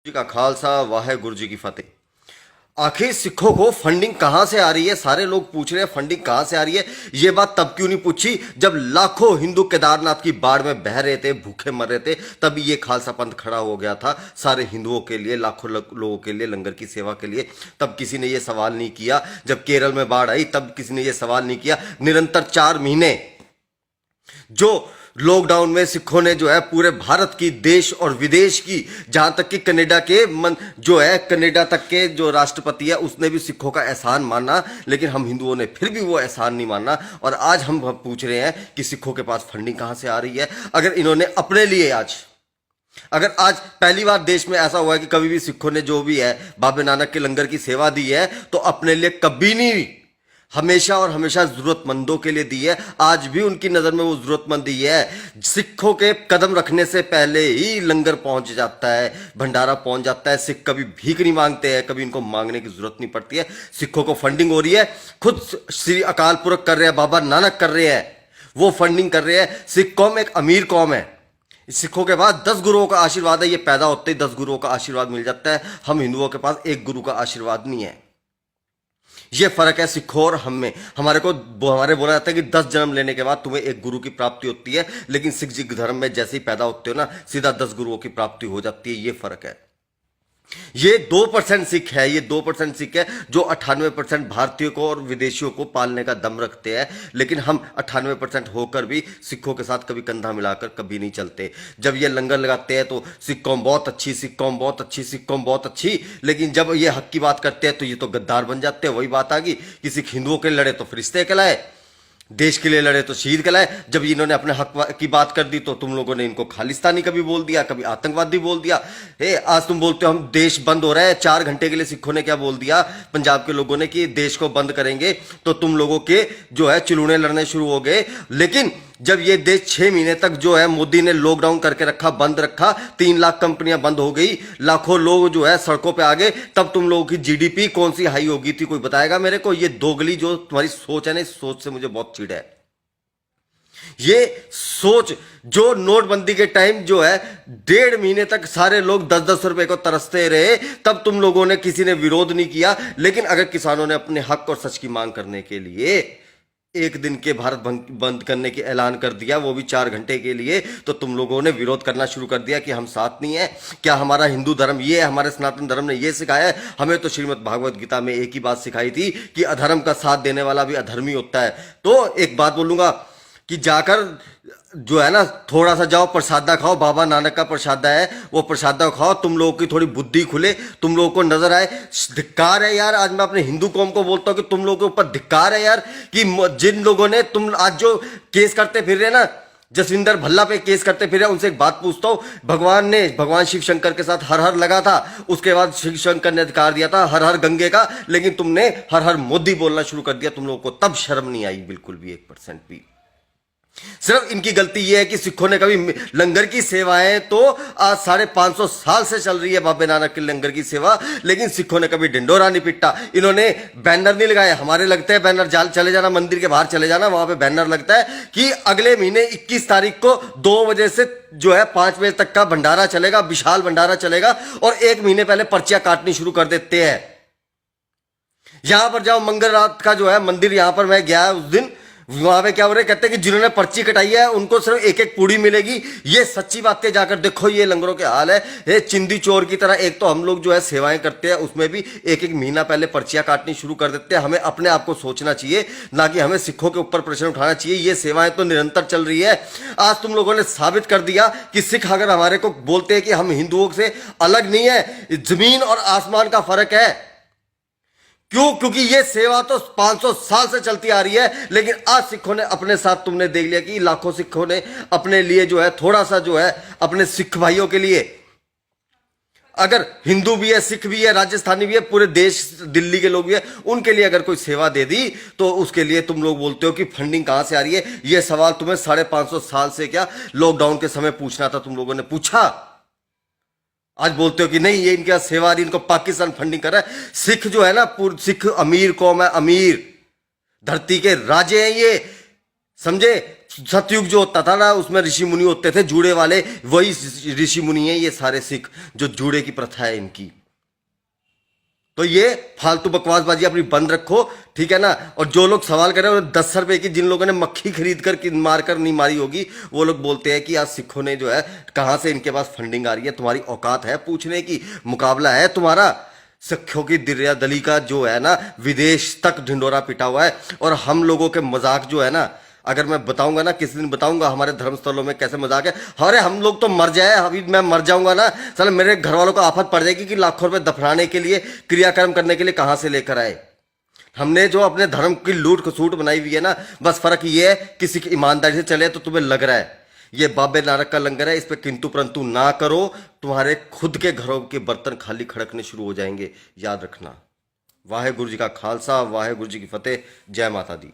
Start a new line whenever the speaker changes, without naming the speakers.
जी का खालसा वाहेगुरु जी की फतेह। आखिर सिखों को फंडिंग कहां से आ रही है? सारे लोग पूछ रहे हैं फंडिंग कहां से आ रही है। ये बात तब क्यों नहीं पूछी जब लाखों हिंदू केदारनाथ की बाढ़ में बह रहे थे, भूखे मर रहे थे। तब ये खालसा पंथ खड़ा हो गया था सारे हिंदुओं के लिए, लाखों लोगों के लिए, लंगर की सेवा के लिए। तब किसी ने ये सवाल नहीं किया। जब केरल में बाढ़ आई तब किसी ने ये सवाल नहीं किया। निरंतर 4 महीने जो लॉकडाउन में सिखों ने जो है पूरे भारत की, देश और विदेश की, जहां तक कि कनाडा के जो है कनाडा तक के जो राष्ट्रपति है उसने भी सिखों का एहसान माना। लेकिन हम हिंदुओं ने फिर भी वो एहसान नहीं माना। और आज हम पूछ रहे हैं कि सिखों के पास फंडिंग कहां से आ रही है। अगर इन्होंने अपने लिए अगर आज पहली बार देश में ऐसा हुआ है कि कभी भी सिखों ने जो भी है बाबे नानक के लंगर की सेवा दी है तो अपने लिए कभी नहीं, हमेशा और हमेशा जरूरतमंदों के लिए दी है। आज भी उनकी नजर में वो जरूरतमंद ही है। सिखों के कदम रखने से पहले ही लंगर पहुंच जाता है, भंडारा पहुंच जाता है। सिख कभी भीख नहीं मांगते हैं, कभी इनको मांगने की जरूरत नहीं पड़ती है। सिखों को फंडिंग हो रही है, खुद श्री अकाल पुरख कर रहे हैं, बाबा नानक कर रहे हैं, वो फंडिंग कर रहे हैं। सिख कौम एक अमीर कौम है। सिखों के पास 10 गुरुओं का आशीर्वाद है। ये पैदा होते ही 10 गुरुओं का आशीर्वाद मिल जाता है। हम हिंदुओं के पास एक गुरु का आशीर्वाद नहीं है। ये फर्क है सिखों और हम में। हमारे बोला जाता है कि 10 जन्म लेने के बाद तुम्हें एक गुरु की प्राप्ति होती है, लेकिन सिख धर्म में जैसे ही पैदा होते हो ना, सीधा 10 गुरुओं की प्राप्ति हो जाती है। ये फर्क है। ये 2% सिख है, ये 2% सिख है जो 98% भारतीयों को और विदेशियों को पालने का दम रखते हैं। लेकिन हम 98% होकर भी सिखों के साथ कभी कंधा मिलाकर कभी नहीं चलते। जब ये लंगर लगाते हैं तो सिख कौम बहुत अच्छी, सिख कौम बहुत अच्छी, सिख कौम बहुत अच्छी। लेकिन जब ये हक की बात करते हैं तो ये तो गद्दार बन जाते हैं। वही बात आ गई कि सिख हिंदुओं के लड़े तो फरिश्ते कहलाए, देश के लिए लड़े तो शहीद कहलाए। जब इन्होंने अपने हक की बात कर दी तो तुम लोगों ने इनको खालिस्तानी कभी बोल दिया, कभी आतंकवादी बोल दिया। आज तुम बोलते हो हम देश बंद हो रहा है। 4 घंटे के लिए सिखों ने क्या बोल दिया पंजाब के लोगों ने कि देश को बंद करेंगे, तो तुम लोगों के जो है चिलूने लड़ने शुरू हो गए। लेकिन जब ये देश 6 महीने तक जो है मोदी ने लॉकडाउन करके रखा, बंद रखा, 3 लाख कंपनियां बंद हो गई, लाखों लोग जो है सड़कों पे आ गए, तब तुम लोगों की जीडीपी कौन सी हाई होगी थी? कोई बताएगा मेरे को? ये दोगली जो तुम्हारी सोच है ना, इस सोच से मुझे बहुत चिढ़ है। ये सोच जो नोटबंदी के टाइम जो है 1.5 महीने तक सारे लोग 10-10 रुपए को तरसते रहे, तब तुम लोगों ने किसी ने विरोध नहीं किया। लेकिन अगर किसानों ने अपने हक और सच की मांग करने के लिए 1 दिन के भारत बंद करने की ऐलान कर दिया, वो भी 4 घंटे के लिए, तो तुम लोगों ने विरोध करना शुरू कर दिया कि हम साथ नहीं है। क्या हमारा हिंदू धर्म ये है, हमारे सनातन धर्म ने ये सिखाया है? हमें तो श्रीमद् भागवत गीता में एक ही बात सिखाई थी कि अधर्म का साथ देने वाला भी अधर्मी होता है। तो एक बात बोलूंगा कि जाकर जो है ना, थोड़ा सा जाओ प्रसादा खाओ, बाबा नानक का प्रसादा है, वो प्रसादा खाओ, तुम लोगों की थोड़ी बुद्धि खुले, तुम लोगों को नजर आए। धिक्कार है यार, आज मैं अपने हिंदू कौम को बोलता हूं कि तुम लोगों के ऊपर धिक्कार है यार, कि जिन लोगों ने तुम आज जो केस करते फिर रहे ना, जसविंदर भल्ला पे केस करते फिर उनसे एक बात पूछता हूं। भगवान शिव शंकर के साथ हर हर लगा था, उसके बाद शिव शंकर ने अधिकार दिया था हर हर गंगे का, लेकिन तुमने हर हर मोदी बोलना शुरू कर दिया। तुम लोगों को तब शर्म नहीं आई बिल्कुल भी, 1% भी। सिर्फ इनकी गलती यह है कि सिखों ने कभी लंगर की सेवाएं तो आज 550 साल से चल रही है, बाबे नानक के लंगर की सेवा, लेकिन सिखों ने कभी डिंडोरा नहीं पिटा। इन्होंने बैनर नहीं लगाए, हमारे लगते हैं बैनर। चले जाना मंदिर के बाहर, चले जाना, वहां पे बैनर लगता है कि अगले महीने 21 तारीख को 2 बजे से जो है 5 बजे तक का भंडारा चलेगा, विशाल भंडारा चलेगा। और 1 महीने पहले पर्चियां काटनी शुरू कर देते हैं। यहां पर जाओ, मंगल रात का जो है मंदिर, यहां पर मैं गया उस दिन, वहां पे क्या हो रहे, कहते हैं कि जिन्होंने पर्ची कटाई है उनको सिर्फ एक एक पूड़ी मिलेगी। ये सच्ची बातें जाकर देखो, ये लंगरों के हाल है। ये चिंदी चोर की तरह एक तो हम लोग जो है सेवाएं करते हैं, उसमें भी 1-1 महीना पहले पर्चियां काटनी शुरू कर देते हैं। हमें अपने आप को सोचना चाहिए, ना कि हमें सिखों के ऊपर प्रश्न उठाना चाहिए। ये सेवाएं तो निरंतर चल रही है। आज तुम लोगों ने साबित कर दिया कि सिख अगर हमारे को बोलते हैं कि हम हिंदुओं से अलग नहीं है, जमीन और आसमान का फर्क है। क्यों? क्योंकि ये सेवा तो 500 साल से चलती आ रही है। लेकिन आज सिखों ने अपने साथ, तुमने देख लिया कि लाखों सिखों ने अपने लिए जो है थोड़ा सा जो है अपने सिख भाइयों के लिए, अगर हिंदू भी है, सिख भी है, राजस्थानी भी है, पूरे देश दिल्ली के लोग भी है, उनके लिए अगर कोई सेवा दे दी तो उसके लिए तुम लोग बोलते हो कि फंडिंग कहां से आ रही है। यह सवाल तुम्हें 550 साल से क्या लॉकडाउन के समय पूछना था, तुम लोगों ने पूछा। आज बोलते हो कि नहीं ये इनका सेवा, इनको पाकिस्तान फंडिंग कर रहा है। सिख जो है ना, सिख अमीर कौम है, अमीर धरती के राजे हैं ये। समझे। सतयुग जो होता था ना, उसमें ऋषि मुनि होते थे जूड़े वाले, वही ऋषि मुनि है ये सारे सिख, जो जूड़े की प्रथा है इनकी। तो ये फालतू बकवासबाजी अपनी बंद रखो, ठीक है ना। और जो लोग सवाल कर रहे हैं 10 रुपए की, जिन लोगों ने मक्खी खरीद कर मार कर नहीं मारी होगी, वो लोग बोलते हैं कि आज सिखों ने जो है, कहां से इनके पास फंडिंग आ रही है, तुम्हारी औकात है पूछने की, मुकाबला है तुम्हारा। सिखों की दिरिया दली का जो है ना, विदेश तक ढिंडोरा पिटा हुआ है। और हम लोगों के मजाक जो है ना, अगर मैं बताऊंगा ना, किसी दिन बताऊंगा हमारे धर्मस्थलों में कैसे मजाक है। अरे हम लोग तो मर जाए, अभी मैं मर जाऊंगा ना, साला मेरे घर वालों को आफत पड़ जाएगी कि लाखों रुपए दफनाने के लिए, क्रियाकर्म करने के लिए कहां से लेकर आए। हमने जो अपने धर्म की लूट खसूट बनाई हुई है ना, बस फर्क ये है किसी की ईमानदारी से चले तो तुम्हें लग रहा है ये बाबे नानक का लंगर है, इस पे किंतु परंतु ना करो, तुम्हारे खुद के घरों के बर्तन खाली खड़कने शुरू हो जाएंगे, याद रखना। वाहे गुरु जी का खालसा, वाहे गुरु जी की फतेह, जय माता दी।